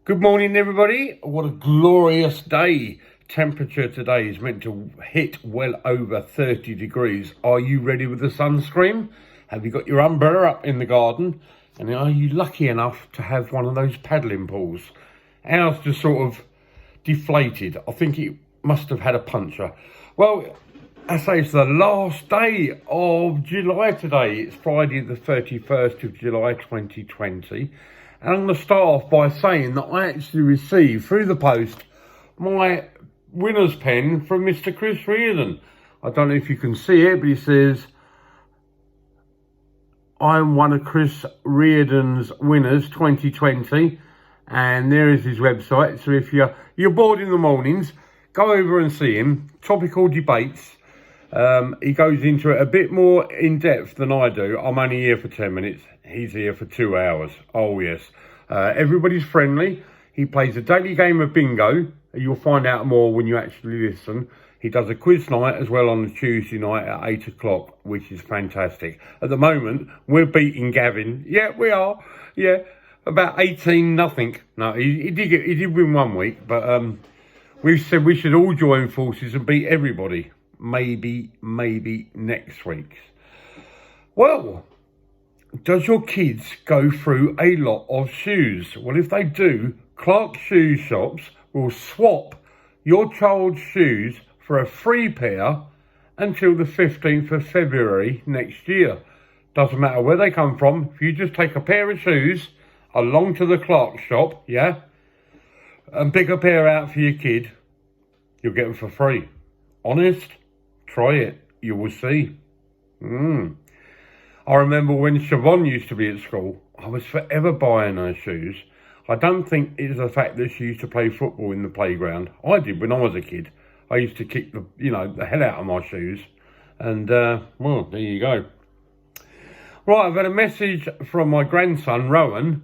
Good morning, everybody. What a glorious day. Temperature today is meant to hit well over 30 degrees. Are you ready with the sunscreen? Have you got your umbrella up in the garden? And are you lucky enough to have one of those paddling pools? Ours just sort of deflated. I think it must have had a puncture. Well, I say it's the last day of July today. It's Friday the 31st of July 2020. And I'm going to start off by saying that I actually received through the post my winner's pen from Mr. Chris Reardon. I don't know if you can see it, but he says, I'm one of Chris Reardon's winners 2020. And there is his website. So if you're bored in the mornings, go over and see him. Topical debates. He goes into it a bit more in depth than I do. I'm only here for 10 minutes. He's here for 2 hours. Oh, yes. Everybody's friendly. He plays a daily game of bingo. You'll find out more when you actually listen. He does a quiz night as well on a Tuesday night at 8 o'clock, which is fantastic. At the moment, we're beating Gavin. Yeah, we are. Yeah, about 18-0. No, he did win one week, but we've said we should all join forces and beat everybody. Maybe next week. Well, does your kids go through a lot of shoes? Well, if they do, Clark Shoe Shops will swap your child's shoes for a free pair until the 15th of February next year. Doesn't matter where they come from. If you just take a pair of shoes along to the Clark shop, yeah, and pick a pair out for your kid, you'll get them for free. Honest? Try it. You will see. I remember when Siobhan used to be at school, I was forever buying her shoes. I don't think it's the fact that she used to play football in the playground. I did when I was a kid. I used to kick the hell out of my shoes. And, well, there you go. Right, I've had a message from my grandson, Rowan.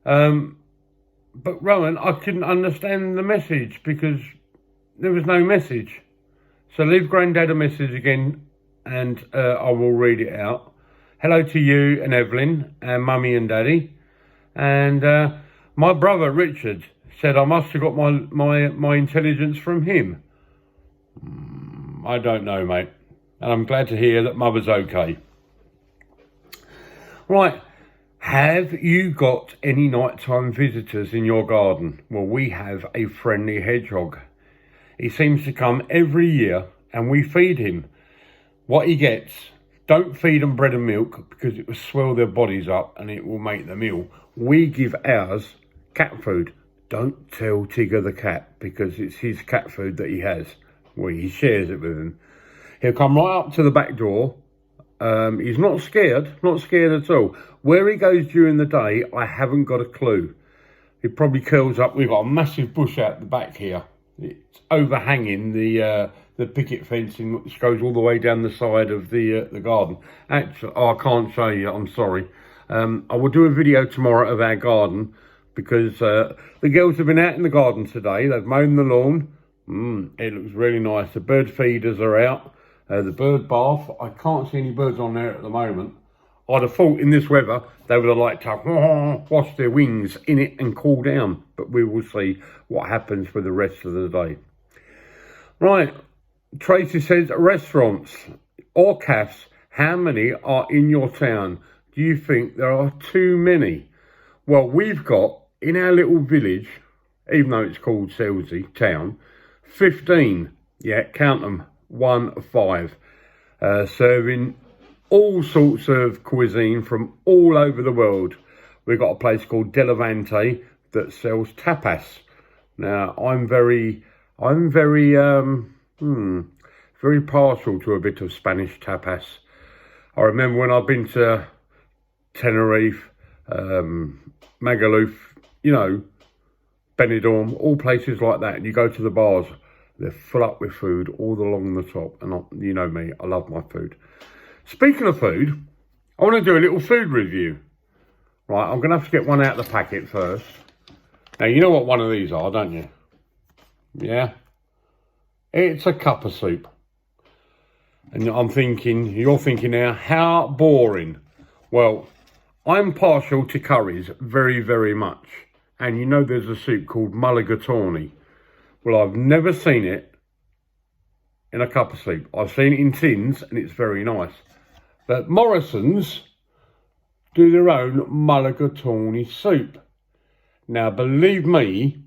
But Rowan, I couldn't understand the message because there was no message. So leave Grandad a message again and I will read it out. Hello to you and Evelyn and Mummy and Daddy. And my brother Richard said I must have got my intelligence from him. I don't know, mate. And I'm glad to hear that Mother's okay. Right. Have you got any nighttime visitors in your garden? Well, we have a friendly hedgehog. He seems to come every year and we feed him. What he gets, don't feed them bread and milk because it will swell their bodies up and it will make them ill. We give ours cat food. Don't tell Tigger the cat because it's his cat food that he has. Well, he shares it with him. He'll come right up to the back door. He's not scared at all. Where he goes during the day, I haven't got a clue. He probably curls up. We've got a massive bush out the back here. It's overhanging the picket fencing which goes all the way down the side of the garden. Actually, I can't show you. I'm sorry. I will do a video tomorrow of our garden because the girls have been out in the garden today. They've mown the lawn. It looks really nice. The bird feeders are out. The bird bath. I can't see any birds on there at the moment. I'd have thought in this weather they would have liked to wash their wings in it and cool down. But we will see what happens for the rest of the day. Right. Tracy says, restaurants or cafes, how many are in your town? Do you think there are too many? Well, we've got, in our little village, even though it's called Selsey Town, 15, yeah, count them, 1 of 5, serving all sorts of cuisine from all over the world. We've got a place called Delavante that sells tapas. Now, I'm very partial to a bit of Spanish tapas. I remember when I've been to Tenerife, Magaluf, Benidorm, all places like that, and you go to the bars, they're full up with food all along the top. And you know me, I love my food. Speaking of food, I want to do a little food review. Right, I'm going to have to get one out of the packet first. Now, you know what one of these are, don't you? Yeah? It's a cup of soup. And you're thinking now, how boring. Well, I'm partial to curries very, very much. And you know there's a soup called mulligatawny. Well, I've never seen it in a cup of soup. I've seen it in tins and it's very nice. But Morrison's do their own mulligatawny soup. Now, believe me,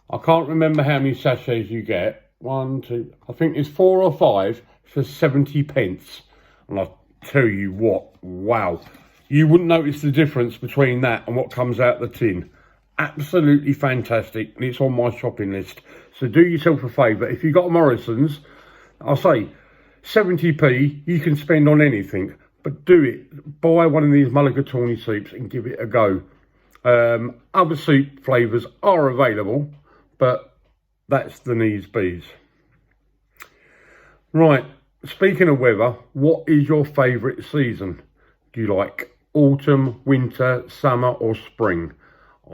I can't remember how many sachets you get. One, two, I think it's 4 or 5 for 70 pence. And I'll tell you what, wow. You wouldn't notice the difference between that and what comes out the tin. Absolutely fantastic, and it's on my shopping list. So do yourself a favour. If you've got a Morrison's, I'll say 70p you can spend on anything, but do it. Buy one of these mulligatawny soups and give it a go. Other soup flavours are available, but that's the needs bees. Right, speaking of weather, what is your favourite season? Do you like autumn, winter, summer or spring?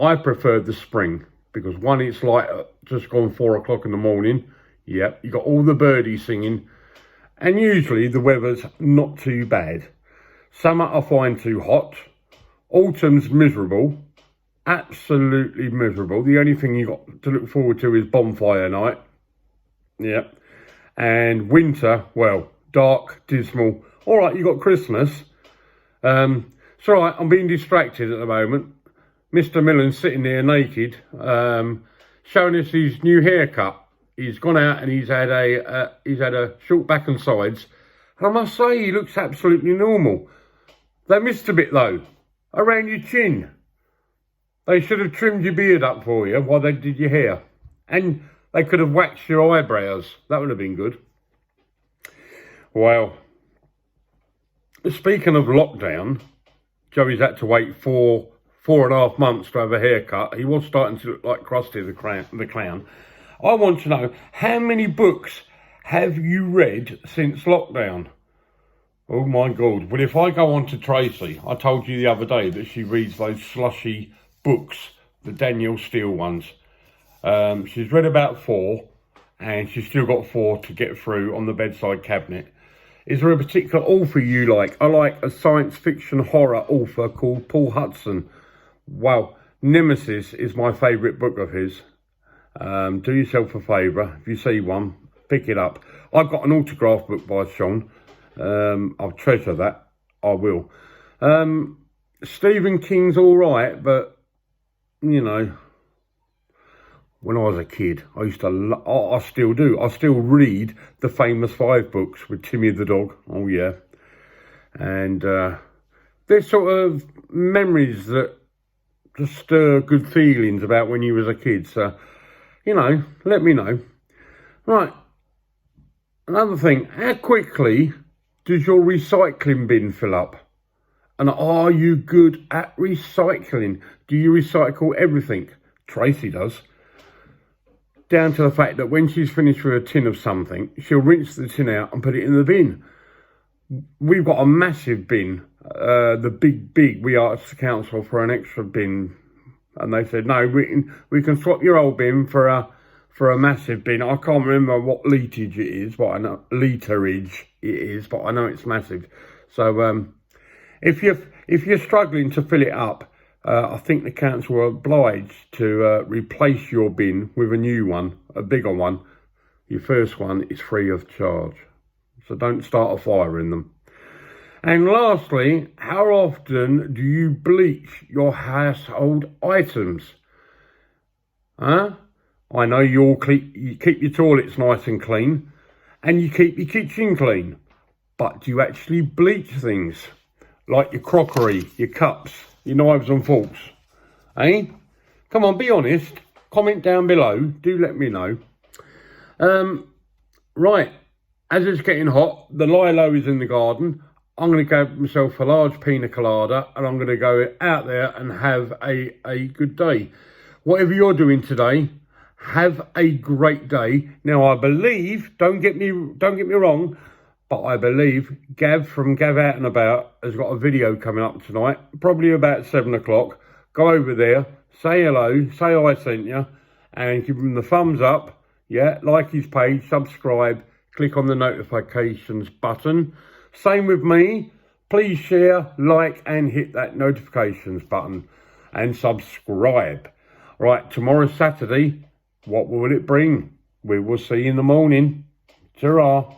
I prefer the spring because one, it's like just gone 4 o'clock in the morning. Yep, you got all the birdies singing, and usually the weather's not too bad. Summer I find too hot. Autumn's miserable, absolutely miserable. The only thing you got to look forward to is bonfire night. Yep, and winter, well, dark, dismal. All right, you got Christmas. It's all right. I'm being distracted at the moment. Mr. Millen's sitting there naked, showing us his new haircut. He's gone out and he's had a short back and sides, and I must say he looks absolutely normal. They missed a bit though, around your chin. They should have trimmed your beard up for you while they did your hair, and they could have waxed your eyebrows. That would have been good. Well, speaking of lockdown, Joey's had to wait 4.5 months to have a haircut. He was starting to look like Krusty the Clown. I want to know, how many books have you read since lockdown? Oh my God. Well, if I go on to Tracy, I told you the other day that she reads those slushy books, the Danielle Steel ones. She's read about 4, and she's still got 4 to get through on the bedside cabinet. Is there a particular author you like? I like a science fiction horror author called Paul Hudson. Wow, Nemesis is my favourite book of his. Do yourself a favour, if you see one, pick it up. I've got an autograph book by Sean. I'll treasure that, I will. Stephen King's all right, but, you know, when I was a kid, I used to, I still do. I still read the famous 5 books with Timmy the dog. Oh, yeah. And there's sort of memories that just stir good feelings about when you was a kid. So, you know, let me know. Right. Another thing, how quickly does your recycling bin fill up? And are you good at recycling? Do you recycle everything? Tracy does. Down to the fact that when she's finished with a tin of something, she'll rinse the tin out and put it in the bin. We've got a massive bin, the big, we asked the council for an extra bin, and they said, no, we can swap your old bin for a massive bin. I can't remember what literage it is, but I know but I know it's massive. So if you're struggling to fill it up, I think the council are obliged to replace your bin with a new one, a bigger one. Your first one is free of charge. So don't start a fire in them. And lastly, how often do you bleach your household items? Huh? I know you keep your toilets nice and clean, and you keep your kitchen clean. But do you actually bleach things? Like your crockery, your cups, your knives and forks, eh? Come on, be honest. Comment down below. Do let me know. Right, as it's getting hot, the Lilo is in the garden. I'm going to go myself a large pina colada, and I'm going to go out there and have a good day. Whatever you're doing today, have a great day. Now, I believe, don't get me wrong, but I believe Gav from Gav Out and About has got a video coming up tonight, probably about 7 o'clock. Go over there, say hello, say I sent you, and give him the thumbs up. Yeah, like his page, subscribe, click on the notifications button. Same with me. Please share, like, and hit that notifications button and subscribe. Right, tomorrow's Saturday. What will it bring? We will see in the morning. Ta-ra.